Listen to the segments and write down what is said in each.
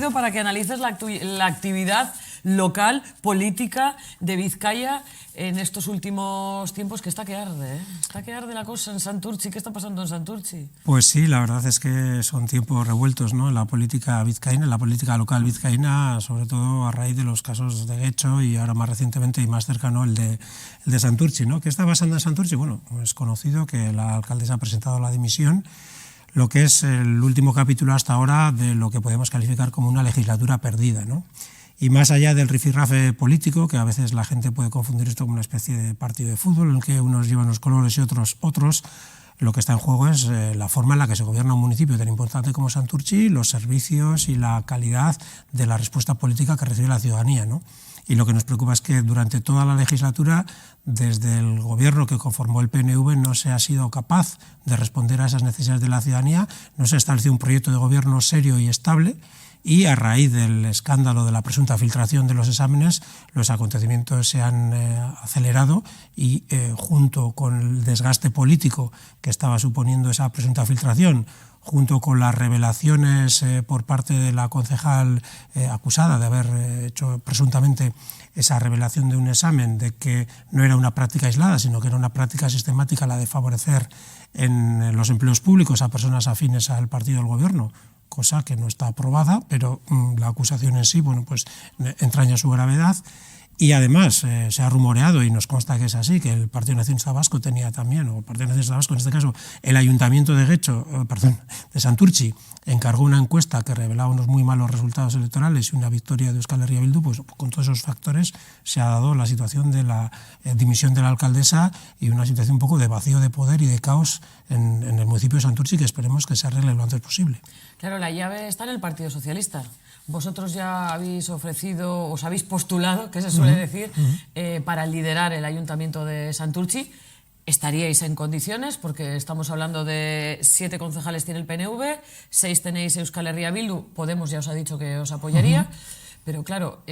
traído para que analices la actividad local, política de Vizcaya en estos últimos tiempos, que está que arde, ¿eh? Está que arde la cosa en Santurtzi. ¿Qué está pasando en Santurtzi? Pues sí, la verdad es que son tiempos revueltos, ¿no? En la política vizcaína, en la política local vizcaína, sobre todo a raíz de los casos de Getxo y ahora más recientemente y más cercano el de Santurtzi, ¿no? ¿Qué está pasando en Santurtzi? Bueno, es conocido que la alcaldesa ha presentado la dimisión, lo que es el último capítulo hasta ahora de lo que podemos calificar como una legislatura perdida, ¿no? Y más allá del rifirrafe político, que a veces la gente puede confundir esto con una especie de partido de fútbol en el que unos llevan los colores y otros, lo que está en juego es la forma en la que se gobierna un municipio tan importante como Santurtzi, los servicios y la calidad de la respuesta política que recibe la ciudadanía, ¿no? Y lo que nos preocupa es que durante toda la legislatura, desde el gobierno que conformó el PNV, no se ha sido capaz de responder a esas necesidades de la ciudadanía, no se ha establecido un proyecto de gobierno serio y estable, y a raíz del escándalo de la presunta filtración de los exámenes, los acontecimientos se han acelerado y junto con el desgaste político que estaba suponiendo esa presunta filtración, junto con las revelaciones por parte de la concejal acusada de haber hecho presuntamente esa revelación de un examen, de que no era una práctica aislada, sino que era una práctica sistemática la de favorecer en los empleos públicos a personas afines al partido del gobierno, cosa que no está aprobada, pero la acusación en sí, bueno, pues entraña su gravedad. Y además se ha rumoreado, y nos consta que es así, que el Partido Nacionalista Vasco tenía también, o el Partido Nacionalista Vasco, en este caso, el Ayuntamiento de de Santurtzi, encargó una encuesta que revelaba unos muy malos resultados electorales y una victoria de Euskal Herria Bildu. Pues con todos esos factores se ha dado la situación de la dimisión de la alcaldesa y una situación un poco de vacío de poder y de caos en el municipio de Santurtzi, que esperemos que se arregle lo antes posible. Claro, la llave está en el Partido Socialista. Vosotros ya habéis ofrecido, os habéis postulado, que se suele decir, para liderar el Ayuntamiento de Santurtzi. ¿Estaríais en condiciones? Porque estamos hablando de 7 concejales tiene el PNV, 6 tenéis Euskal Herria Bildu, Podemos ya os ha dicho que os apoyaría, pero claro,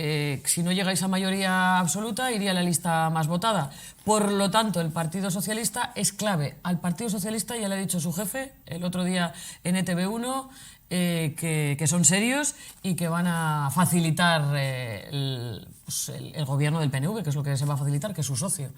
si no llegáis a mayoría absoluta, iría la lista más votada. Por lo tanto, el Partido Socialista es clave. Al Partido Socialista ya le ha dicho su jefe el otro día en ETV1, que son serios y que van a facilitar el gobierno del PNV, que es lo que se va a facilitar, que es su socio.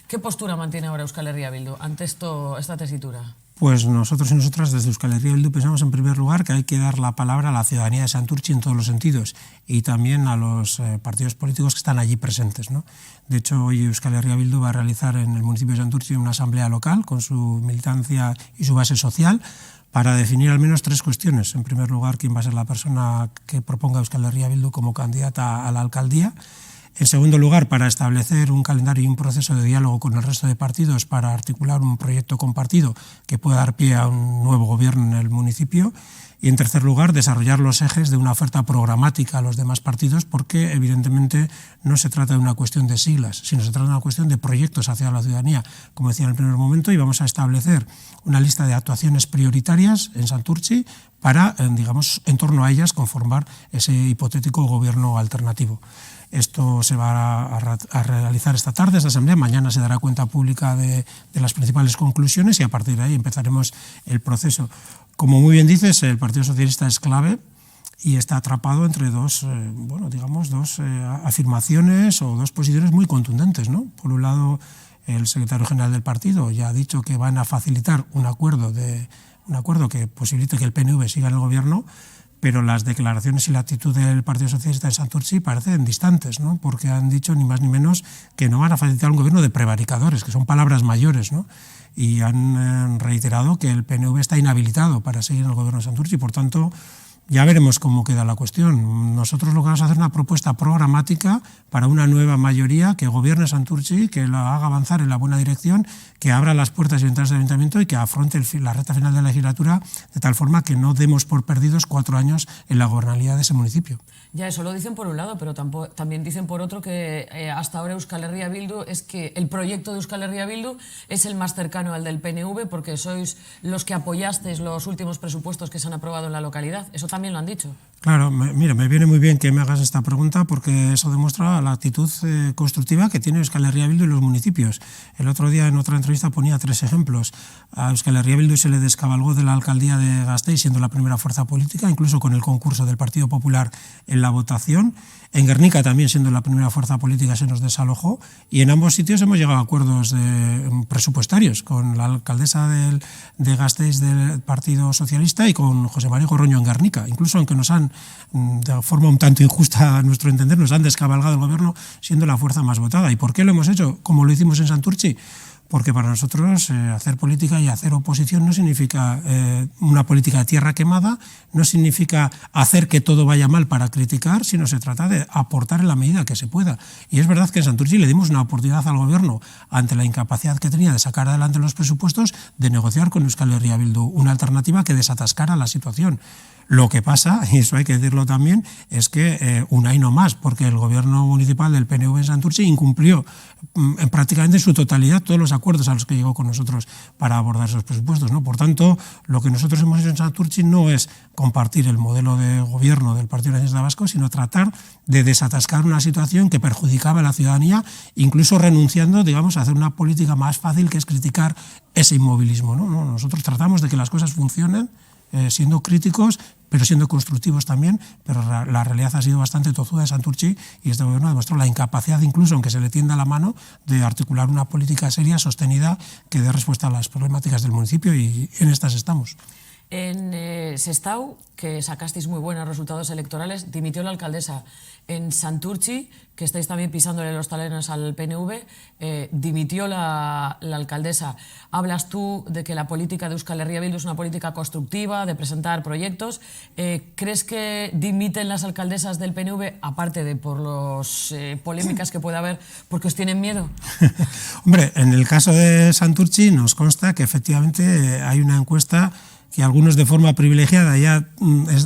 ¿Qué postura mantiene ahora Euskal Herria Bildu ante esta tesitura? Pues nosotros y nosotras desde Euskal Herria Bildu pensamos en primer lugar que hay que dar la palabra a la ciudadanía de Santurtzi en todos los sentidos y también a los partidos políticos que están allí presentes, ¿no? De hecho, hoy Euskal Herria Bildu va a realizar en el municipio de Santurtzi una asamblea local con su militancia y su base social para definir al menos 3 cuestiones. En primer lugar, quién va a ser la persona que proponga Euskal Herria Bildu como candidata a la alcaldía. En segundo lugar, para establecer un calendario y un proceso de diálogo con el resto de partidos para articular un proyecto compartido que pueda dar pie a un nuevo gobierno en el municipio. Y en tercer lugar, desarrollar los ejes de una oferta programática a los demás partidos, porque evidentemente no se trata de una cuestión de siglas, sino se trata de una cuestión de proyectos hacia la ciudadanía, como decía en el primer momento, y vamos a establecer una lista de actuaciones prioritarias en Santurtzi para, digamos, en torno a ellas conformar ese hipotético gobierno alternativo. Esto se va a realizar esta tarde, esta asamblea. Mañana se dará cuenta pública de las principales conclusiones y a partir de ahí empezaremos el proceso. Como muy bien dices, el Partido Socialista es clave y está atrapado entre dos afirmaciones o dos posiciones muy contundentes, ¿no? Por un lado, el secretario general del partido ya ha dicho que van a facilitar un acuerdo que posibilite que el PNV siga en el gobierno, pero las declaraciones y la actitud del Partido Socialista de Santurtzi parecen distantes, ¿no? Porque han dicho ni más ni menos que no van a facilitar un gobierno de prevaricadores, que son palabras mayores, ¿no? Y han reiterado que el PNV está inhabilitado para seguir en el gobierno de Santurtzi, y por tanto ya veremos cómo queda la cuestión. Nosotros lo que vamos a hacer es una propuesta programática para una nueva mayoría que gobierne Santurtzi, que la haga avanzar en la buena dirección, que abra las puertas y ventanas del ayuntamiento y que afronte la recta final de la legislatura de tal forma que no demos por perdidos 4 años en la gobernabilidad de ese municipio. Ya, eso lo dicen por un lado, pero también dicen por otro que hasta ahora Euskal Herria Bildu es que el proyecto de Euskal Herria Bildu es el más cercano al del PNV porque sois los que apoyasteis los últimos presupuestos que se han aprobado en la localidad. Eso también lo han dicho. Claro, mira, me viene muy bien que me hagas esta pregunta porque eso demuestra la actitud constructiva que tiene Euskal Herria Bildu y los municipios. El otro día en otra entrevista ponía 3 ejemplos. A Euskal Herria Bildu se le descabalgó de la alcaldía de Gasteiz siendo la primera fuerza política, incluso con el concurso del Partido Popular en la votación. En Guernica también, siendo la primera fuerza política, se nos desalojó y en ambos sitios hemos llegado a acuerdos presupuestarios con la alcaldesa de Gasteiz del Partido Socialista y con José María Gorroño en Guernica. Incluso aunque nos han, de forma un tanto injusta a nuestro entender, nos han descabalgado el gobierno siendo la fuerza más votada. ¿Y por qué lo hemos hecho? Como lo hicimos en Santurtzi. Porque para nosotros hacer política y hacer oposición no significa una política de tierra quemada, no significa hacer que todo vaya mal para criticar, sino se trata de aportar en la medida que se pueda. Y es verdad que en Santurtzi le dimos una oportunidad al gobierno, ante la incapacidad que tenía de sacar adelante los presupuestos, de negociar con Euskal Herria Bildu una alternativa que desatascara la situación. Lo que pasa, y eso hay que decirlo también, es que un año más, porque el gobierno municipal del PNV en Santurtzi incumplió en prácticamente su totalidad todos los acuerdos a los que llegó con nosotros para abordar esos presupuestos, ¿no? Por tanto, lo que nosotros hemos hecho en Santurtzi no es compartir el modelo de gobierno del Partido Nacionalista Vasco, sino tratar de desatascar una situación que perjudicaba a la ciudadanía, incluso renunciando, digamos, a hacer una política más fácil, que es criticar ese inmovilismo, ¿no? Nosotros tratamos de que las cosas funcionen, siendo críticos, pero siendo constructivos también, pero la realidad ha sido bastante tozuda en Santurtzi y este gobierno demostró la incapacidad, incluso aunque se le tienda la mano, de articular una política seria, sostenida, que dé respuesta a las problemáticas del municipio, y en estas estamos. En Sestao, que sacasteis muy buenos resultados electorales, dimitió la alcaldesa. En Santurtzi, que estáis también pisándole los talones al PNV, dimitió la alcaldesa. Hablas tú de que la política de Euskal Herria Bildu es una política constructiva, de presentar proyectos. ¿Crees que dimiten las alcaldesas del PNV, aparte de por las polémicas que puede haber, porque os tienen miedo? Hombre, en el caso de Santurtzi nos consta que efectivamente hay una encuesta que algunos de forma privilegiada ya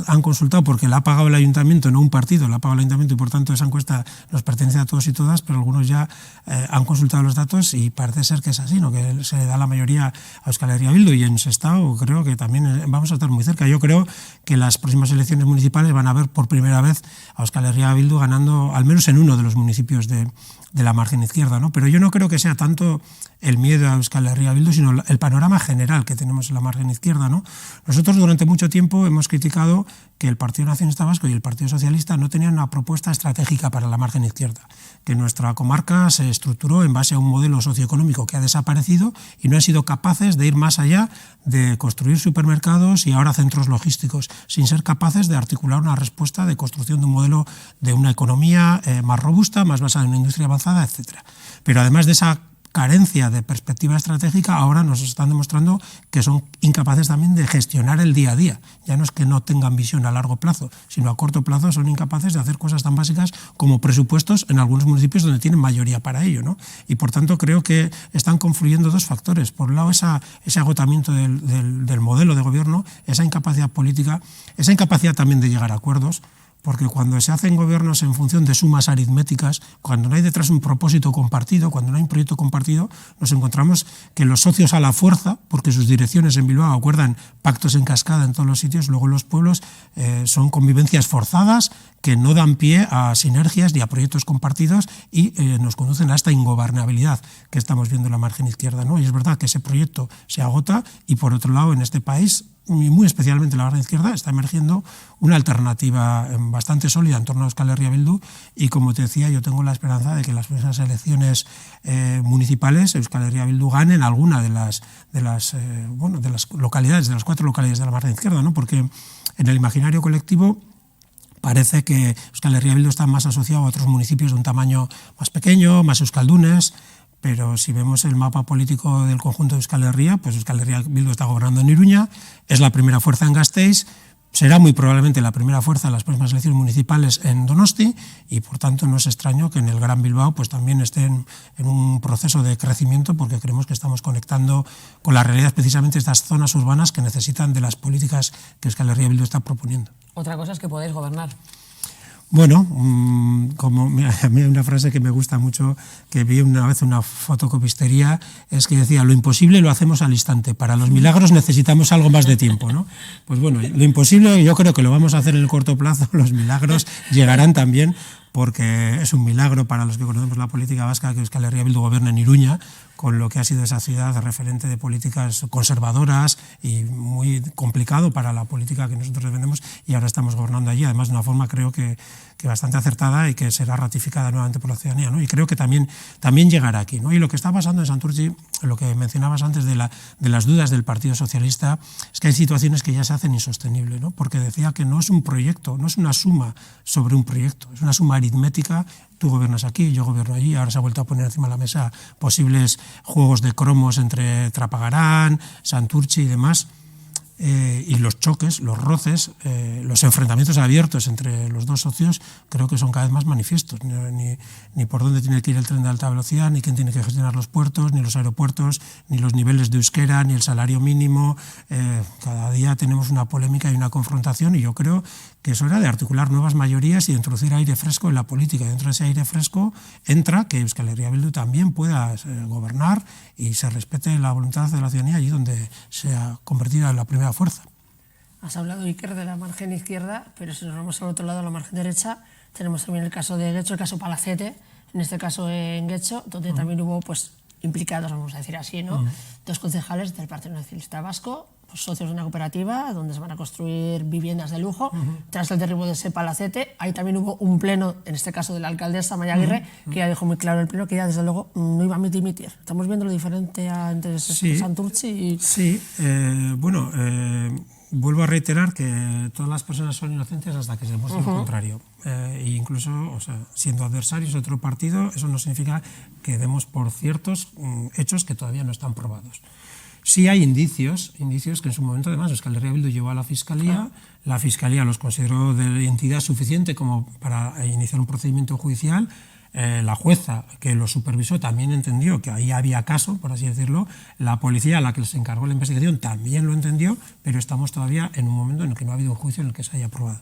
han consultado, porque la ha pagado el ayuntamiento, no un partido, la ha pagado el ayuntamiento, y por tanto esa encuesta nos pertenece a todos y todas, pero algunos ya han consultado los datos y parece ser que es así, ¿no? Que se le da la mayoría a Euskal Herria Bildu, y en Sestao creo que también vamos a estar muy cerca. Yo creo que las próximas elecciones municipales van a ver por primera vez a Euskal Herria Bildu ganando, al menos en uno de los municipios de la margen izquierda, ¿no? Pero yo no creo que sea tanto el miedo a Euskal Herria Bildu, sino el panorama general que tenemos en la margen izquierda, ¿no? Nosotros durante mucho tiempo hemos criticado que el Partido Nacionalista Vasco y el Partido Socialista no tenían una propuesta estratégica para la margen izquierda, que nuestra comarca se estructuró en base a un modelo socioeconómico que ha desaparecido y no han sido capaces de ir más allá de construir supermercados y ahora centros logísticos, sin ser capaces de articular una respuesta de construcción de un modelo de una economía más robusta, más basada en una industria avanzada, etc. Pero además de esa carencia de perspectiva estratégica, ahora nos están demostrando que son incapaces también de gestionar el día a día. Ya no es que no tengan visión a largo plazo, sino a corto plazo son incapaces de hacer cosas tan básicas como presupuestos en algunos municipios donde tienen mayoría para ello, ¿no? Y por tanto creo que están confluyendo dos factores. Por un lado, ese agotamiento del modelo de gobierno, esa incapacidad política, esa incapacidad también de llegar a acuerdos, porque cuando se hacen gobiernos en función de sumas aritméticas, cuando no hay detrás un propósito compartido, cuando no hay un proyecto compartido, nos encontramos que los socios a la fuerza, porque sus direcciones en Bilbao acuerdan pactos en cascada en todos los sitios, luego los pueblos son convivencias forzadas que no dan pie a sinergias ni a proyectos compartidos y nos conducen a esta ingobernabilidad que estamos viendo en la margen izquierda, ¿no? Y es verdad que ese proyecto se agota y, por otro lado, en este país, y muy especialmente en la margen izquierda, está emergiendo una alternativa bastante sólida en torno a Euskal Herria Bildu, y como te decía, yo tengo la esperanza de que en las próximas elecciones municipales Euskal Herria Bildu gane en alguna de las localidades, de las 4 localidades de la margen izquierda, ¿no? Porque en el imaginario colectivo parece que Euskal Herria Bildu está más asociado a otros municipios de un tamaño más pequeño, más euskaldunes, pero si vemos el mapa político del conjunto de Euskal Herria, pues Euskal Herria Bildu está gobernando en Iruña, es la primera fuerza en Gasteiz, será muy probablemente la primera fuerza en las próximas elecciones municipales en Donosti, y por tanto no es extraño que en el Gran Bilbao pues también estén en un proceso de crecimiento, porque creemos que estamos conectando con la realidad precisamente de estas zonas urbanas que necesitan de las políticas que Euskal Herria Bildu está proponiendo. Otra cosa es que podáis gobernar. Bueno, a mí hay una frase que me gusta mucho, que vi una vez en una fotocopistería, es que decía: lo imposible lo hacemos al instante, para los milagros necesitamos algo más de tiempo, ¿no? Pues bueno, lo imposible yo creo que lo vamos a hacer en el corto plazo, los milagros llegarán también, porque es un milagro para los que conocemos la política vasca que Euskal Herria Bildu gobierne en Iruña, con lo que ha sido esa ciudad referente de políticas conservadoras y muy complicado para la política que nosotros defendemos, y ahora estamos gobernando allí, además de una forma creo que bastante acertada y que será ratificada nuevamente por la ciudadanía, ¿no? Y creo que también llegará aquí, ¿no? Y lo que está pasando en Santurtzi, lo que mencionabas antes de las dudas del Partido Socialista, es que hay situaciones que ya se hacen insostenibles, ¿no? Porque decía que no es un proyecto, no es una suma sobre un proyecto, es una suma aritmética. Tú gobiernas aquí, yo gobierno allí, ahora se ha vuelto a poner encima de la mesa posibles juegos de cromos entre Trapagarán, Santurtzi y demás, y los choques, los roces, los enfrentamientos abiertos entre los dos socios creo que son cada vez más manifiestos. Ni por dónde tiene que ir el tren de alta velocidad, ni quién tiene que gestionar los puertos, ni los aeropuertos, ni los niveles de euskera, ni el salario mínimo. Cada día tenemos una polémica y una confrontación, y yo creo que es hora de articular nuevas mayorías y de introducir aire fresco en la política. Y dentro de ese aire fresco entra que Euskal Herria Bildu también pueda gobernar y se respete la voluntad de la ciudadanía allí donde se ha convertido en la primera fuerza. Has hablado, Iker, de la margen izquierda, pero si nos vamos al otro lado, a la margen derecha, tenemos también el caso de Getxo, el caso Palacete, en este caso en Getxo, donde también hubo implicados, vamos a decir así, ¿no? Dos concejales del Partido Nacionalista Vasco, socios de una cooperativa donde se van a construir viviendas de lujo. Tras el derribo de ese Palacete, ahí también hubo un pleno, en este caso de la alcaldesa María Aguirre, que ya dejó muy claro el pleno que ella desde luego no iba a dimitir. Estamos viendo lo diferente entre Santurtzi y... Sí, bueno, vuelvo a reiterar que todas las personas son inocentes hasta que se demuestre lo contrario. E incluso, o sea, siendo adversarios de otro partido, eso no significa que demos por ciertos hechos que todavía no están probados. Sí hay indicios que en su momento además Euskal Herria Bildu llevó a la Fiscalía, la Fiscalía los consideró de entidad suficiente como para iniciar un procedimiento judicial. La jueza que lo supervisó también entendió que ahí había caso, por así decirlo. La policía a la que se encargó la investigación también lo entendió, pero estamos todavía en un momento en el que no ha habido un juicio en el que se haya probado.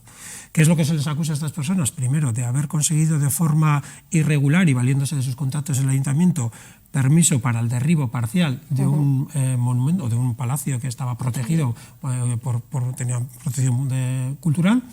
¿Qué es lo que se les acusa a estas personas? Primero, de haber conseguido de forma irregular y valiéndose de sus contactos en el ayuntamiento permiso para el derribo parcial de un monumento, de un palacio que estaba protegido, tenía protección cultural.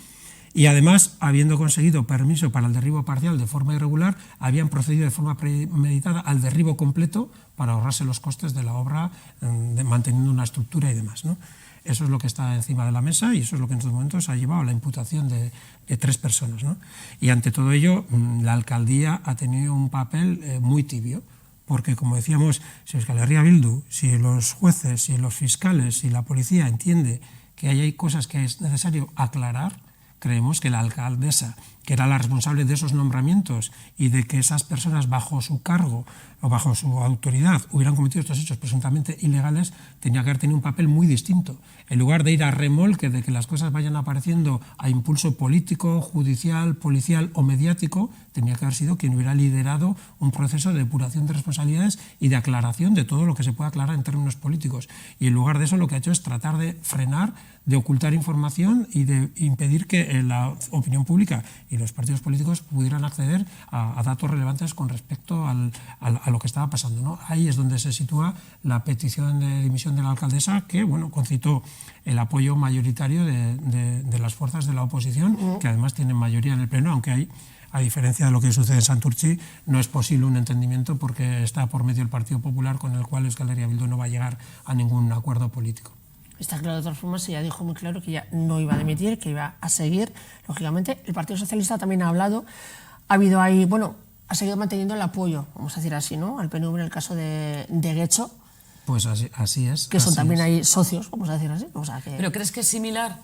Y además, habiendo conseguido permiso para el derribo parcial de forma irregular, habían procedido de forma premeditada al derribo completo para ahorrarse los costes de la obra, manteniendo una estructura y demás, ¿no? Eso es lo que está encima de la mesa y eso es lo que en estos momentos ha llevado a la imputación de 3 personas, ¿no? Y ante todo ello, la alcaldía ha tenido un papel muy tibio, porque, como decíamos, si Euskal Herria Bildu, si los jueces, si los fiscales, si la policía entiende que hay cosas que es necesario aclarar, creemos que la alcaldesa, que era la responsable de esos nombramientos y de que esas personas bajo su cargo o bajo su autoridad hubieran cometido estos hechos presuntamente ilegales, tenía que haber tenido un papel muy distinto. En lugar de ir a remolque de que las cosas vayan apareciendo a impulso político, judicial, policial o mediático, tenía que haber sido quien hubiera liderado un proceso de depuración de responsabilidades y de aclaración de todo lo que se pueda aclarar en términos políticos. Y en lugar de eso lo que ha hecho es tratar de frenar, de ocultar información y de impedir que la opinión pública y los partidos políticos pudieran acceder a datos relevantes con respecto a lo que estaba pasando, ¿no? Ahí es donde se sitúa la petición de dimisión de la alcaldesa, que bueno, concitó el apoyo mayoritario de las fuerzas de la oposición, que además tienen mayoría en el Pleno, aunque hay, a diferencia de lo que sucede en Santurtzi, no es posible un entendimiento porque está por medio el Partido Popular, con el cual Euskal Herria Bildu no va a llegar a ningún acuerdo político. Está claro, de todas formas, ella dijo muy claro que ya no iba a dimitir, que iba a seguir. Lógicamente, el Partido Socialista también ha hablado, ha habido ahí, bueno, ha seguido manteniendo el apoyo, vamos a decir así, ¿no?, al PNV en el caso de Getxo. Pues así es. Que son también ahí socios, vamos a decir así. O sea que... ¿Pero crees que es similar?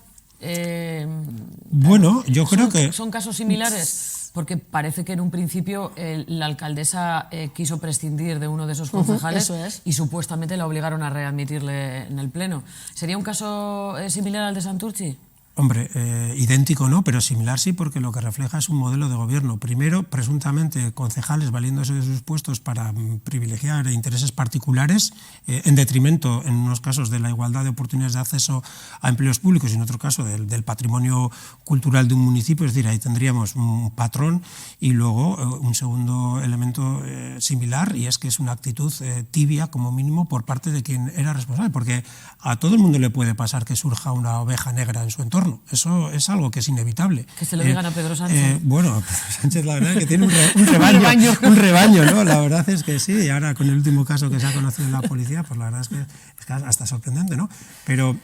Bueno, yo creo que... ¿Son casos similares? Porque parece que en un principio la alcaldesa quiso prescindir de uno de esos concejales y supuestamente la obligaron a readmitirle en el Pleno. ¿Sería un caso similar al de Santurtzi? Hombre, idéntico no, pero similar sí, porque lo que refleja es un modelo de gobierno. Primero, presuntamente, concejales valiéndose de sus puestos para privilegiar intereses particulares, en detrimento, en unos casos, de la igualdad de oportunidades de acceso a empleos públicos y en otro caso del patrimonio cultural de un municipio. Es decir, ahí tendríamos un patrón y luego un segundo elemento similar, y es que es una actitud tibia, como mínimo, por parte de quien era responsable, porque a todo el mundo le puede pasar que surja una oveja negra en su entorno. Eso es algo que es inevitable. Que se lo digan a Pedro Sánchez. Bueno, Pedro Sánchez la verdad es que tiene un rebaño, ¿no? La verdad es que sí, y ahora con el último caso que se ha conocido en la policía, pues la verdad es que hasta sorprendente, ¿no? Pero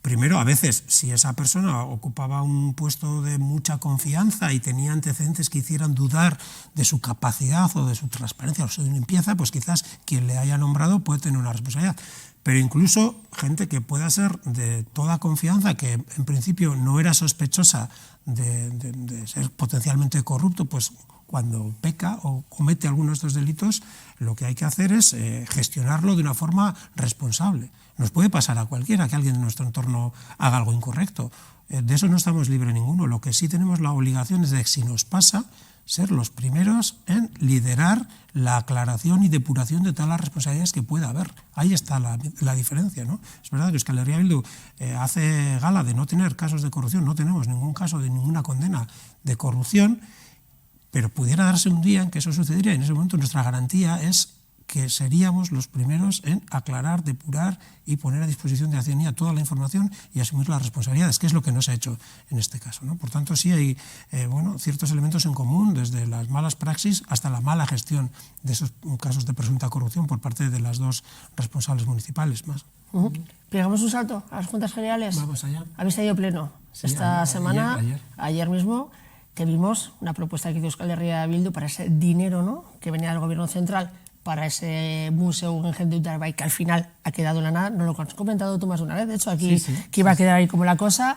primero, a veces, si esa persona ocupaba un puesto de mucha confianza y tenía antecedentes que hicieran dudar de su capacidad o de su transparencia o de su limpieza, pues quizás quien le haya nombrado puede tener una responsabilidad. Pero incluso gente que pueda ser de toda confianza, que en principio no era sospechosa de ser potencialmente corrupto, pues cuando peca o comete alguno de estos delitos, lo que hay que hacer es gestionarlo de una forma responsable. Nos puede pasar a cualquiera que alguien de nuestro entorno haga algo incorrecto. De eso no estamos libres ninguno. Lo que sí tenemos la obligación es de, si nos pasa, ser los primeros en liderar la aclaración y depuración de todas las responsabilidades que pueda haber. Ahí está la diferencia, ¿no? Es verdad que Euskal Herria Bildu hace gala de no tener casos de corrupción, no tenemos ningún caso de ninguna condena de corrupción, pero pudiera darse un día en que eso sucedería, y en ese momento nuestra garantía es que seríamos los primeros en aclarar, depurar y poner a disposición de la ciudadanía toda la información y asumir las responsabilidades, que es lo que no se ha hecho en este caso, ¿no? Por tanto, sí hay ciertos elementos en común, desde las malas praxis hasta la mala gestión de esos casos de presunta corrupción por parte de las dos responsables municipales más. Pegamos un salto a las Juntas Generales. Vamos allá. Habéis tenido pleno esta semana, ayer mismo. Te vimos una propuesta que hizo Euskal Herria Bildu para ese dinero, ¿no?, que venía del gobierno central para ese museo Guggenheim de Urdaibai, que al final ha quedado en la nada. No lo has comentado tú más de una vez, de hecho, aquí que iba a quedar ahí como la cosa.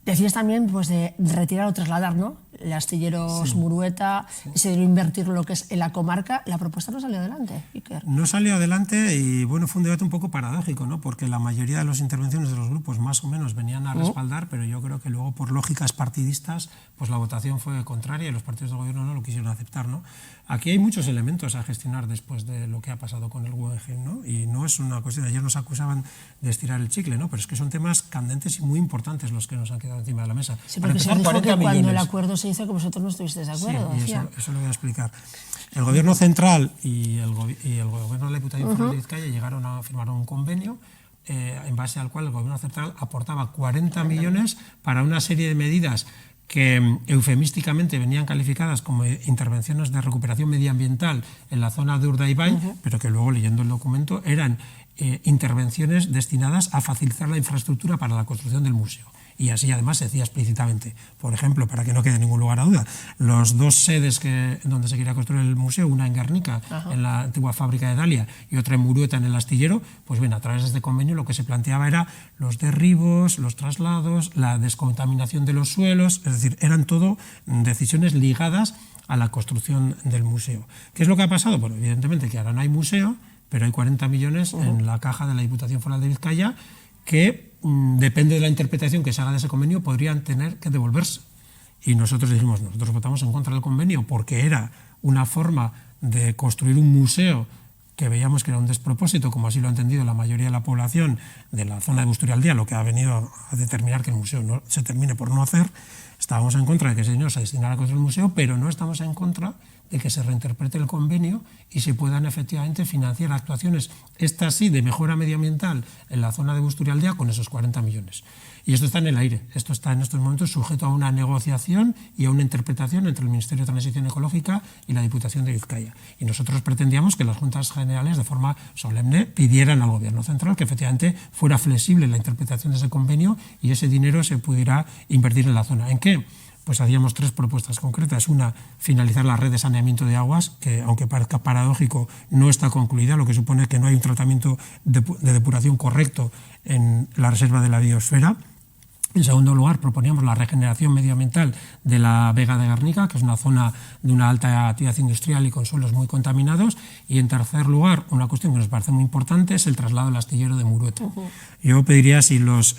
Decías también pues, de retirar o trasladar, ¿no?, el astillero Murueta, ese de invertir lo que es en la comarca. La propuesta no salió adelante, Iker. No salió adelante y bueno, fue un debate un poco paradójico, ¿no?, porque la mayoría de las intervenciones de los grupos más o menos venían a respaldar, pero yo creo que luego por lógicas partidistas pues la votación fue contraria y los partidos del gobierno no lo quisieron aceptar, ¿no? Aquí hay muchos elementos a gestionar después de lo que ha pasado con el Guggenheim, ¿no? Y no es una cuestión, ayer nos acusaban de estirar el chicle, ¿no?, pero es que son temas candentes y muy importantes los que nos han quedado encima de la mesa. Sí, porque se dijo que cuando el acuerdo se hizo que vosotros no estuvisteis de acuerdo. Sí, y eso lo voy a explicar. El gobierno central y el gobierno de la Diputación Foral de Vizcaya llegaron a firmar un convenio en base al cual el gobierno central aportaba 40 millones para una serie de medidas que eufemísticamente venían calificadas como intervenciones de recuperación medioambiental en la zona de Urdaibai, pero que luego, leyendo el documento, eran intervenciones destinadas a facilitar la infraestructura para la construcción del museo. Y así además se decía explícitamente. Por ejemplo, para que no quede ningún lugar a duda, las dos sedes donde se quería construir el museo, una en Guernica, en la antigua fábrica de Dalia, y otra en Murueta, en el astillero, pues bien, a través de este convenio lo que se planteaba era los derribos, los traslados, la descontaminación de los suelos, es decir, eran todo decisiones ligadas a la construcción del museo. ¿Qué es lo que ha pasado? Bueno, evidentemente que ahora no hay museo, pero hay 40 millones en la caja de la Diputación Foral de Vizcaya que, depende de la interpretación que se haga de ese convenio, podrían tener que devolverse. Y nosotros dijimos, nosotros votamos en contra del convenio porque era una forma de construir un museo que veíamos que era un despropósito, como así lo ha entendido la mayoría de la población de la zona de Busturialdea, lo que ha venido a determinar que el museo no se termine por no hacer. Estábamos en contra de que ese dinero se destinara a construir el museo, pero no estamos en contra de que se reinterprete el convenio y se puedan efectivamente financiar actuaciones, estas sí, de mejora medioambiental en la zona de Busturialdea con esos 40 millones. Y esto está en el aire, esto está en estos momentos sujeto a una negociación y a una interpretación entre el Ministerio de Transición Ecológica y la Diputación de Vizcaya. Y nosotros pretendíamos que las Juntas Generales, de forma solemne, pidieran al Gobierno Central que efectivamente fuera flexible la interpretación de ese convenio y ese dinero se pudiera invertir en la zona. ¿En qué? Pues hacíamos tres propuestas concretas. Una, finalizar la red de saneamiento de aguas, que aunque parezca paradójico, no está concluida, lo que supone que no hay un tratamiento de depuración correcto en la reserva de la biosfera. En segundo lugar, proponíamos la regeneración medioambiental de la Vega de Guernica, que es una zona de una alta actividad industrial y con suelos muy contaminados. Y en tercer lugar, una cuestión que nos parece muy importante es el traslado del astillero de Murueta. Yo pediría, si los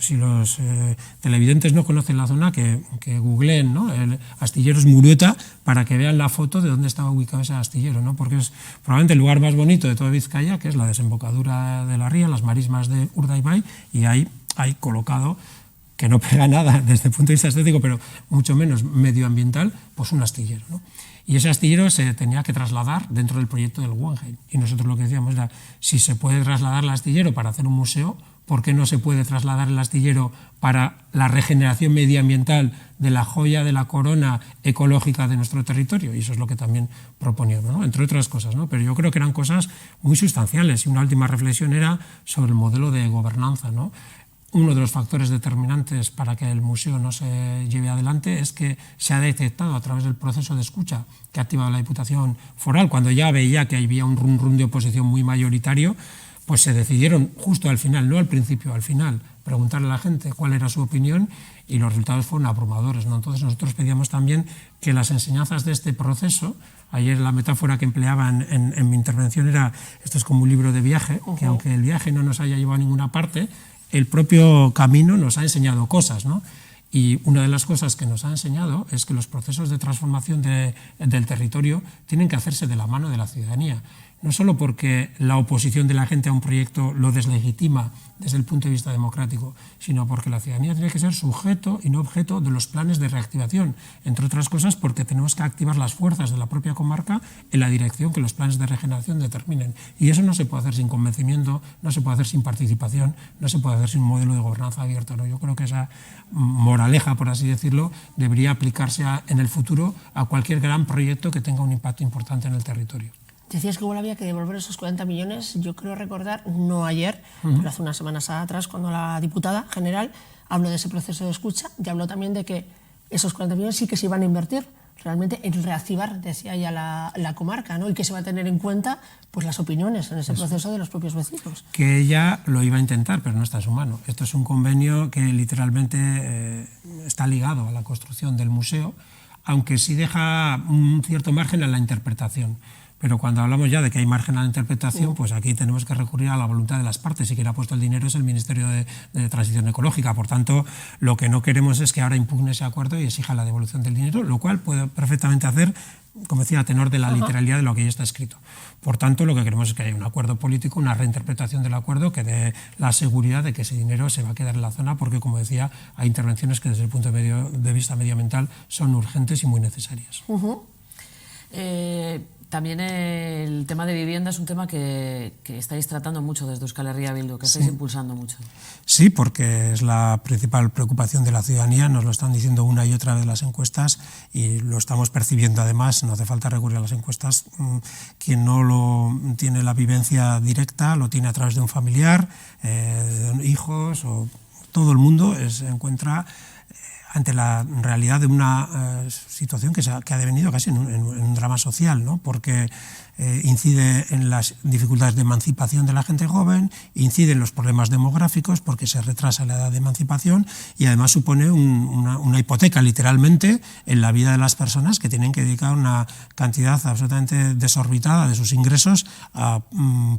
televidentes no conocen la zona, que googleen, ¿no?, el astilleros Murueta, para que vean la foto de dónde estaba ubicado ese astillero, ¿no?, porque es probablemente el lugar más bonito de toda Vizcaya, que es la desembocadura de la ría, las marismas de Urdaibai, y ahí hay colocado, que no pega nada desde el punto de vista estético, pero mucho menos medioambiental, pues un astillero, ¿no? Y ese astillero se tenía que trasladar dentro del proyecto del Guggenheim. Y nosotros lo que decíamos era, si se puede trasladar el astillero para hacer un museo, ¿por qué no se puede trasladar el astillero para la regeneración medioambiental de la joya de la corona ecológica de nuestro territorio? Y eso es lo que también proponíamos, ¿no?, entre otras cosas, ¿no? Pero yo creo que eran cosas muy sustanciales. Y una última reflexión era sobre el modelo de gobernanza, ¿no? Uno de los factores determinantes para que el museo no se lleve adelante es que se ha detectado a través del proceso de escucha que ha activado la Diputación Foral, cuando ya veía que había un rum de oposición muy mayoritario, pues se decidieron justo al final, no al principio, al final, preguntarle a la gente cuál era su opinión, y los resultados fueron abrumadores, ¿no? Entonces nosotros pedíamos también que las enseñanzas de este proceso, ayer la metáfora que empleaba en mi intervención era, esto es como un libro de viaje, que aunque el viaje no nos haya llevado a ninguna parte, el propio camino nos ha enseñado cosas, ¿no? Y una de las cosas que nos ha enseñado es que los procesos de transformación del territorio tienen que hacerse de la mano de la ciudadanía. No solo porque la oposición de la gente a un proyecto lo deslegitima desde el punto de vista democrático, sino porque la ciudadanía tiene que ser sujeto y no objeto de los planes de reactivación, entre otras cosas porque tenemos que activar las fuerzas de la propia comarca en la dirección que los planes de regeneración determinen. Y eso no se puede hacer sin convencimiento, no se puede hacer sin participación, no se puede hacer sin un modelo de gobernanza abierto, ¿no? Yo creo que esa moraleja, por así decirlo, debería aplicarse en el futuro a cualquier gran proyecto que tenga un impacto importante en el territorio. Decías que igual había que devolver esos 40 millones, yo creo recordar, no ayer, pero hace unas semanas atrás, cuando la diputada general habló de ese proceso de escucha y habló también de que esos 40 millones sí que se iban a invertir realmente en reactivar, decía ella, la comarca, ¿no? Y que se va a tener en cuenta pues, las opiniones en ese proceso de los propios vecinos. Que ella lo iba a intentar, pero no está en su mano. Esto es un convenio que literalmente está ligado a la construcción del museo, aunque sí deja un cierto margen a la interpretación. Pero cuando hablamos ya de que hay margen a la interpretación, pues aquí tenemos que recurrir a la voluntad de las partes, y quien ha puesto el dinero es el Ministerio de Transición Ecológica. Por tanto, lo que no queremos es que ahora impugne ese acuerdo y exija la devolución del dinero, lo cual puede perfectamente hacer, como decía, a tenor de la literalidad de lo que ya está escrito. Por tanto, lo que queremos es que haya un acuerdo político, una reinterpretación del acuerdo que dé la seguridad de que ese dinero se va a quedar en la zona, porque, como decía, hay intervenciones que desde el punto de vista medioambiental son urgentes y muy necesarias. También el tema de vivienda es un tema que estáis tratando mucho desde Euskal Herria Bildu, que estáis impulsando mucho. Sí, porque es la principal preocupación de la ciudadanía, nos lo están diciendo una y otra vez las encuestas y lo estamos percibiendo además, no hace falta recurrir a las encuestas. Quien no lo tiene la vivencia directa, lo tiene a través de un familiar, hijos, o todo el mundo se encuentra ante la realidad de una situación que ha devenido casi en un drama social, ¿no? Porque incide en las dificultades de emancipación de la gente joven, incide en los problemas demográficos porque se retrasa la edad de emancipación y además supone una hipoteca literalmente en la vida de las personas que tienen que dedicar una cantidad absolutamente desorbitada de sus ingresos a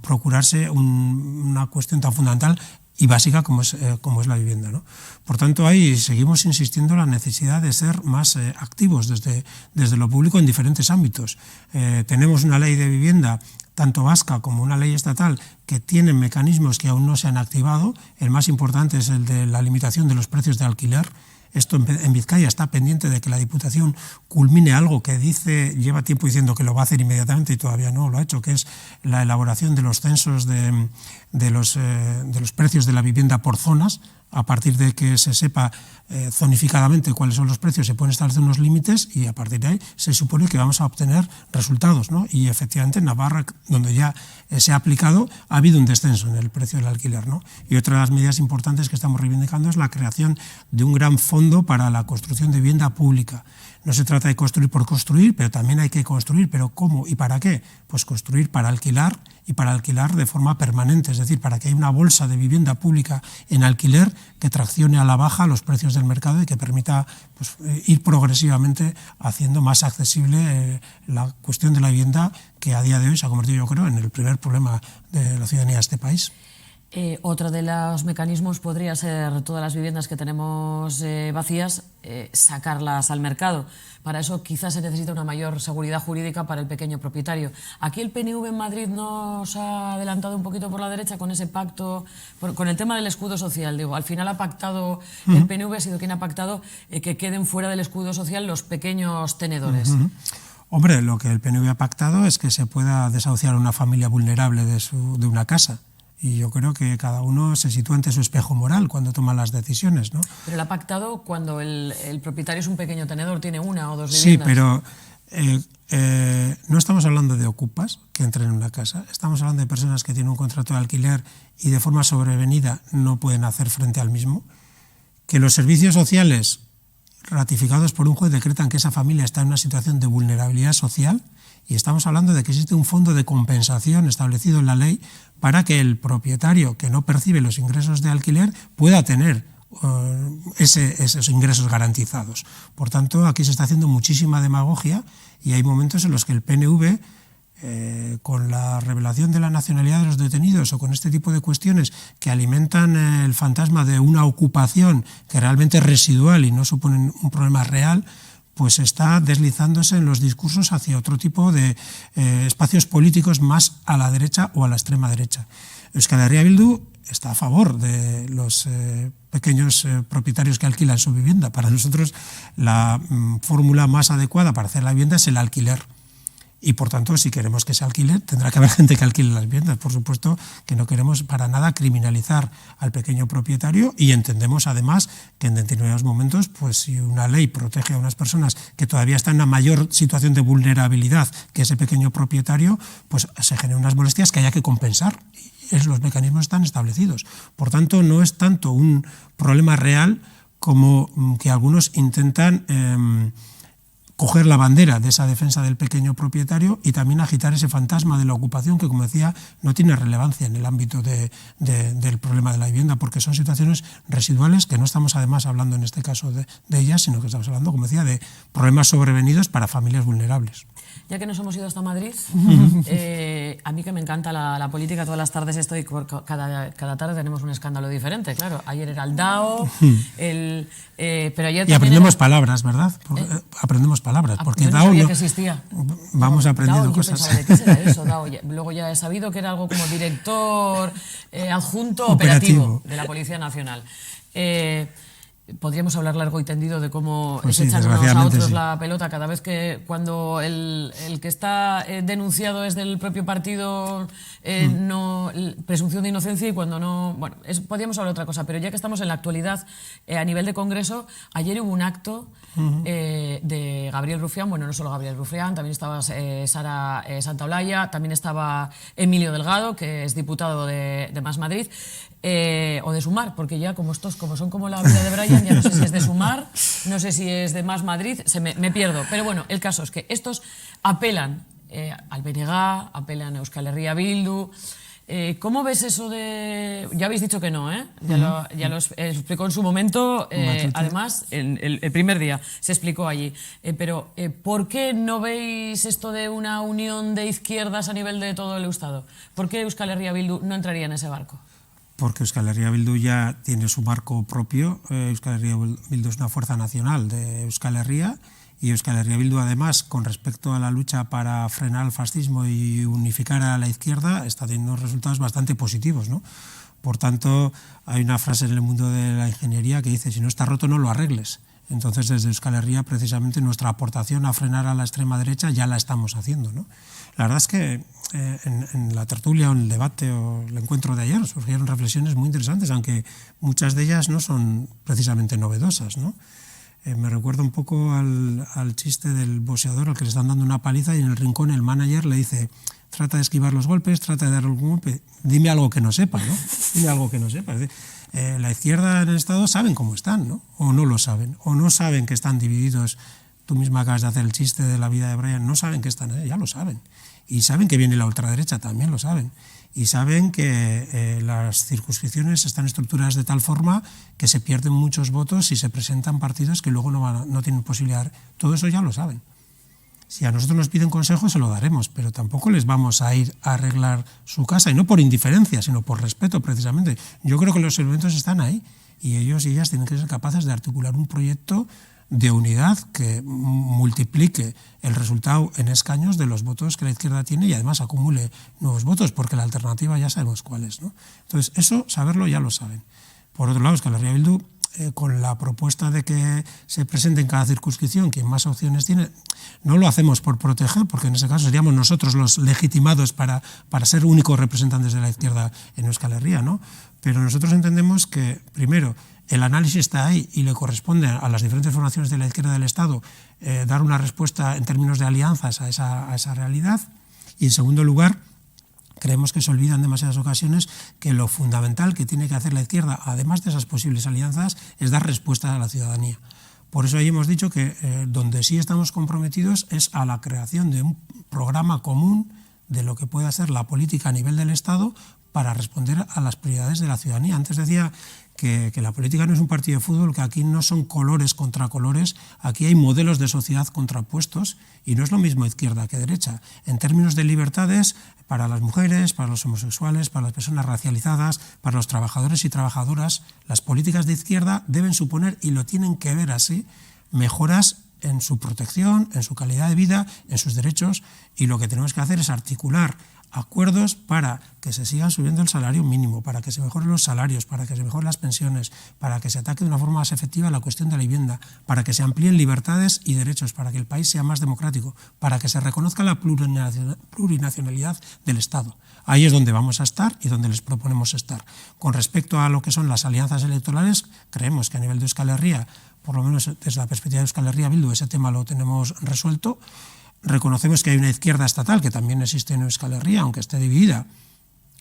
procurarse una cuestión tan fundamental y básica como es la vivienda, ¿no? Por tanto, ahí seguimos insistiendo en la necesidad de ser más activos desde lo público en diferentes ámbitos. Tenemos una ley de vivienda, tanto vasca como una ley estatal, que tienen mecanismos que aún no se han activado. El más importante es el de la limitación de los precios de alquiler. Esto en Vizcaya está pendiente de que la Diputación culmine algo que lleva tiempo diciendo que lo va a hacer inmediatamente y todavía no lo ha hecho, que es la elaboración de los censos de los precios de la vivienda por zonas. A partir de que se sepa zonificadamente cuáles son los precios, se pueden establecer unos límites y a partir de ahí se supone que vamos a obtener resultados, ¿no? Y efectivamente en Navarra, donde ya se ha aplicado, ha habido un descenso en el precio del alquiler, ¿no? Y otra de las medidas importantes que estamos reivindicando es la creación de un gran fondo para la construcción de vivienda pública. No se trata de construir por construir, pero también hay que construir. ¿Pero cómo y para qué? Pues construir para alquilar y para alquilar de forma permanente, es decir, para que haya una bolsa de vivienda pública en alquiler que traccione a la baja los precios del mercado y que permita pues, ir progresivamente haciendo más accesible la cuestión de la vivienda, que a día de hoy se ha convertido, yo creo, en el primer problema de la ciudadanía de este país. Otro de los mecanismos podría ser todas las viviendas que tenemos vacías, sacarlas al mercado. Para eso quizás se necesita una mayor seguridad jurídica para el pequeño propietario. Aquí el PNV en Madrid nos ha adelantado un poquito por la derecha con ese pacto, con el tema del escudo social. Digo, al final ha pactado, el PNV ha sido quien ha pactado que queden fuera del escudo social los pequeños tenedores. Hombre, lo que el PNV ha pactado es que se pueda desahuciar a una familia vulnerable de una casa. Y yo creo que cada uno se sitúa ante su espejo moral cuando toma las decisiones, ¿no? Pero lo ha pactado cuando el propietario es un pequeño tenedor, tiene una o dos viviendas. Sí, pero no estamos hablando de ocupas que entren en una casa, estamos hablando de personas que tienen un contrato de alquiler y de forma sobrevenida no pueden hacer frente al mismo. Que los servicios sociales ratificados por un juez decretan que esa familia está en una situación de vulnerabilidad social, y estamos hablando de que existe un fondo de compensación establecido en la ley para que el propietario que no percibe los ingresos de alquiler pueda tener esos ingresos garantizados. Por tanto, aquí se está haciendo muchísima demagogia y hay momentos en los que el PNV, con la revelación de la nacionalidad de los detenidos o con este tipo de cuestiones que alimentan el fantasma de una ocupación que realmente es residual y no suponen un problema real, pues está deslizándose en los discursos hacia otro tipo de espacios políticos más a la derecha o a la extrema derecha. Euskal Herria Bildu está a favor de los pequeños propietarios que alquilan su vivienda. Para nosotros la fórmula más adecuada para hacer la vivienda es el alquiler. Y por tanto, si queremos que se alquile, tendrá que haber gente que alquile las viviendas. Por supuesto que no queremos para nada criminalizar al pequeño propietario y entendemos además que en determinados momentos, pues si una ley protege a unas personas que todavía están en una mayor situación de vulnerabilidad que ese pequeño propietario, pues se generan unas molestias que haya que compensar. Los mecanismos están establecidos. Por tanto, no es tanto un problema real como que algunos intentan coger la bandera de esa defensa del pequeño propietario y también agitar ese fantasma de la ocupación que, como decía, no tiene relevancia en el ámbito del problema de la vivienda, porque son situaciones residuales que no estamos además hablando en este caso de ellas, sino que estamos hablando, como decía, de problemas sobrevenidos para familias vulnerables. Ya que nos hemos ido hasta Madrid, a mí que me encanta la política, todas las tardes estoy, cada tarde tenemos un escándalo diferente, claro. Ayer era el DAO, pero ayer y aprendemos palabras, ¿verdad? Aprendemos palabras, porque yo no DAO sabía no, que existía. Vamos aprendiendo DAO, cosas. Yo pensaba, ¿de qué será eso, DAO? Luego ya he sabido que era algo como director adjunto operativo de la Policía Nacional. Podríamos hablar largo y tendido de cómo pues se echan unos a otros sí. la pelota cada vez que cuando el que está denunciado es del propio partido, no presunción de inocencia, y cuando no... Bueno, podríamos hablar de otra cosa, pero ya que estamos en la actualidad, a nivel de Congreso, ayer hubo un acto de Gabriel Rufián, bueno, no solo Gabriel Rufián, también estaba Sara Santaolalla, también estaba Emilio Delgado, que es diputado de Más Madrid, o de Sumar, porque ya como son como la vida de Brian, ya no sé si es de Sumar, no sé si es de Más Madrid, me pierdo. Pero bueno, el caso es que estos apelan al BNG, apelan a Euskal Herria Bildu. ¿Cómo ves eso de...? Ya habéis dicho que no, ¿eh? Ya lo explicó en su momento, además, el primer día se explicó allí. Pero ¿por qué no veis esto de una unión de izquierdas a nivel de todo el Estado? ¿Por qué Euskal Herria Bildu no entraría en ese barco? Porque Euskal Herria Bildu ya tiene su marco propio. Euskal Herria Bildu es una fuerza nacional de Euskal Herria, y Euskal Herria Bildu, además, con respecto a la lucha para frenar el fascismo y unificar a la izquierda, está teniendo resultados bastante positivos, ¿no? Por tanto, hay una frase en el mundo de la ingeniería que dice: si no está roto, no lo arregles. Entonces, desde Euskal Herria, precisamente, nuestra aportación a frenar a la extrema derecha ya la estamos haciendo, ¿no? La verdad es que en la tertulia o en el debate o el encuentro de ayer surgieron reflexiones muy interesantes, aunque muchas de ellas no son precisamente novedosas, ¿no? Me recuerda un poco al chiste del boxeador al que le están dando una paliza y en el rincón el manager le dice: trata de esquivar los golpes, trata de dar algún golpe, dime algo que no sepa, ¿no? Dime algo que no sepa. Es decir, la izquierda en el Estado saben cómo están, ¿no? O no lo saben, o no saben que están divididos tú misma acabas de hacer el chiste de la vida de Brian, no saben que están ahí, ya lo saben. Y saben que viene la ultraderecha, también lo saben. Y saben que las circunscripciones están estructuradas de tal forma que se pierden muchos votos y se presentan partidos que luego no tienen posibilidad. Todo eso ya lo saben. Si a nosotros nos piden consejo, se lo daremos, pero tampoco les vamos a ir a arreglar su casa, y no por indiferencia, sino por respeto, precisamente. Yo creo que los elementos están ahí, y ellos y ellas tienen que ser capaces de articular un proyecto de unidad que multiplique el resultado en escaños de los votos que la izquierda tiene y además acumule nuevos votos, porque la alternativa ya sabemos cuál es, ¿no? Entonces, eso, saberlo, ya lo saben. Por otro lado, Euskal Herria Bildu, con la propuesta de que se presente en cada circunscripción quien más opciones tiene, no lo hacemos por proteger, porque en ese caso seríamos nosotros los legitimados para ser únicos representantes de la izquierda en Euskal Herria, ¿no? Pero nosotros entendemos que, primero, el análisis está ahí y le corresponde a las diferentes formaciones de la izquierda del Estado dar una respuesta en términos de alianzas a esa realidad. Y, en segundo lugar, creemos que se olvida en demasiadas ocasiones que lo fundamental que tiene que hacer la izquierda, además de esas posibles alianzas, es dar respuesta a la ciudadanía. Por eso ahí hemos dicho que donde sí estamos comprometidos es a la creación de un programa común de lo que puede hacer la política a nivel del Estado para responder a las prioridades de la ciudadanía. Antes decía que la política no es un partido de fútbol, que aquí no son colores contra colores, aquí hay modelos de sociedad contrapuestos y no es lo mismo izquierda que derecha. En términos de libertades, para las mujeres, para los homosexuales, para las personas racializadas, para los trabajadores y trabajadoras, las políticas de izquierda deben suponer, y lo tienen que ver así, mejoras en su protección, en su calidad de vida, en sus derechos, y lo que tenemos que hacer es articular acuerdos para que se siga subiendo el salario mínimo, para que se mejoren los salarios, para que se mejoren las pensiones, para que se ataque de una forma más efectiva la cuestión de la vivienda, para que se amplíen libertades y derechos, para que el país sea más democrático, para que se reconozca la plurinacionalidad del Estado. Ahí es donde vamos a estar y donde les proponemos estar. Con respecto a lo que son las alianzas electorales, creemos que a nivel de Euskal Herria, por lo menos desde la perspectiva de Euskal Herria Bildu, ese tema lo tenemos resuelto. Reconocemos que hay una izquierda estatal que también existe en Euskal Herria, aunque esté dividida.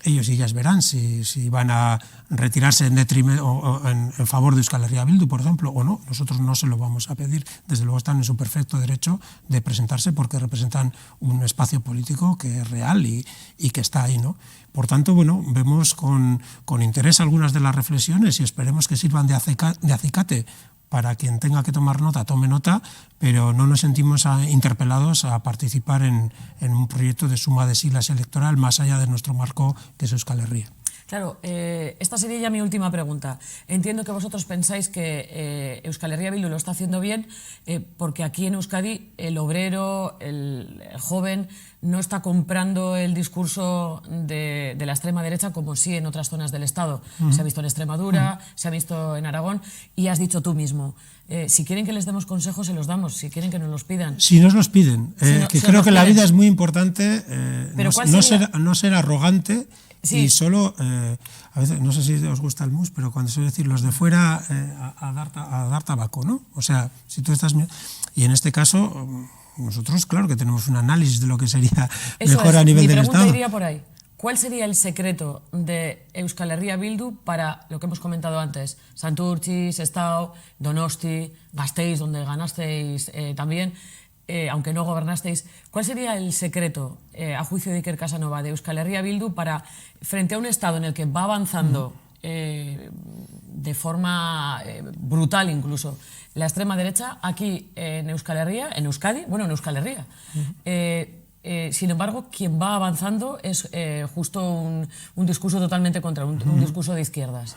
Ellos y ellas verán si van a retirarse en favor de Euskal Herria Bildu, por ejemplo, o no. Nosotros no se lo vamos a pedir. Desde luego están en su perfecto derecho de presentarse porque representan un espacio político que es real y que está ahí, ¿no? Por tanto, bueno, vemos con interés algunas de las reflexiones y esperemos que sirvan de acicate para quien tenga que tomar nota, tome nota, pero no nos sentimos interpelados a participar en un proyecto de suma de siglas electoral más allá de nuestro marco, que es Euskal Herria. Claro, esta sería ya mi última pregunta. Entiendo que vosotros pensáis que Euskal Herria Bildu lo está haciendo bien porque aquí en Euskadi el obrero, el joven, no está comprando el discurso de la extrema derecha como sí en otras zonas del Estado. Se ha visto en Extremadura, se ha visto en Aragón, y has dicho tú mismo, si quieren que les demos consejos, se los damos, si quieren que nos los pidan. Si nos los piden, que creo que la vida es muy importante, no ser arrogante. Sí. Y solo, a veces, no sé si os gusta el mus, pero cuando suele decir los de fuera a dar tabaco, ¿no? O sea, si tú estás... Y en este caso, nosotros, claro que tenemos un análisis de lo que sería mejor a nivel del Estado. Mi pregunta iría por ahí. ¿Cuál sería el secreto de Euskal Herria Bildu para lo que hemos comentado antes? Santurtzi, Sestao, Donosti, Gasteiz, donde ganasteis también... aunque no gobernasteis, ¿cuál sería el secreto, a juicio de Iker Casanova, de Euskal Herria Bildu para, frente a un Estado en el que va avanzando de forma brutal incluso la extrema derecha, aquí en Euskal Herria, en Euskadi, bueno, en Euskal Herria, sin embargo, quien va avanzando es justo un discurso totalmente contra, un discurso de izquierdas?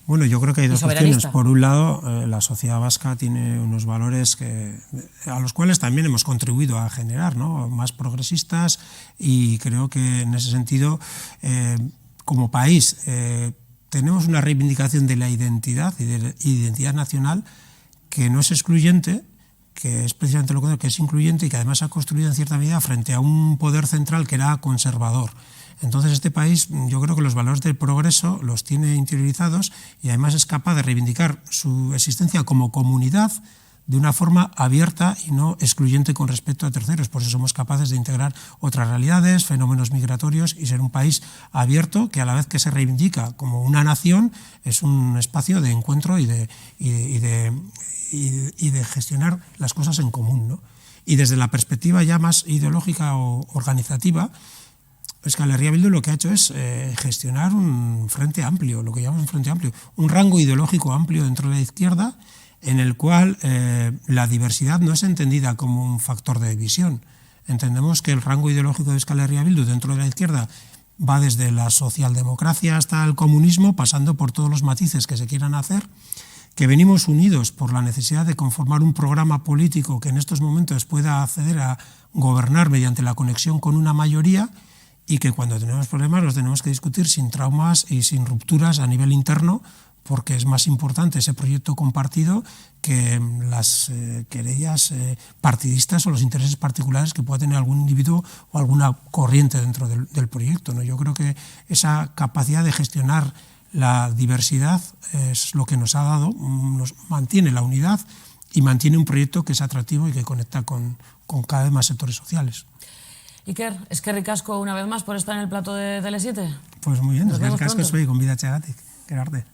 Bueno, yo creo que hay dos cuestiones. Por un lado, la sociedad vasca tiene unos valores a los cuales también hemos contribuido a generar, ¿no? Más progresistas, y creo que en ese sentido, como país, tenemos una reivindicación de la identidad y de la identidad nacional que no es excluyente, que es precisamente lo contrario, que es incluyente, y que además se ha construido en cierta medida frente a un poder central que era conservador. Entonces este país, yo creo que los valores del progreso los tiene interiorizados y además es capaz de reivindicar su existencia como comunidad de una forma abierta y no excluyente con respecto a terceros. Por eso somos capaces de integrar otras realidades, fenómenos migratorios y ser un país abierto que a la vez que se reivindica como una nación es un espacio de encuentro y de gestionar las cosas en común, ¿no? Y desde la perspectiva ya más ideológica o organizativa, Euskal Herria Bildu lo que ha hecho es gestionar un frente amplio, lo que llamamos un frente amplio, un rango ideológico amplio dentro de la izquierda, en el cual la diversidad no es entendida como un factor de división. Entendemos que el rango ideológico de Euskal Herria Bildu dentro de la izquierda va desde la socialdemocracia hasta el comunismo, pasando por todos los matices que se quieran hacer, que venimos unidos por la necesidad de conformar un programa político que en estos momentos pueda acceder a gobernar mediante la conexión con una mayoría, y que cuando tenemos problemas los tenemos que discutir sin traumas y sin rupturas a nivel interno, porque es más importante ese proyecto compartido que las querellas partidistas o los intereses particulares que pueda tener algún individuo o alguna corriente dentro del proyecto, ¿no? Yo creo que esa capacidad de gestionar la diversidad es lo que nos ha dado, nos mantiene la unidad y mantiene un proyecto que es atractivo y que conecta con cada vez más sectores sociales. Iker, eskerrik asko una vez más por estar en el plato de Tele7. Pues muy bien, Nos vemos eskerrik asko pronto. zuei gonbidatzeagatik. Gero arte.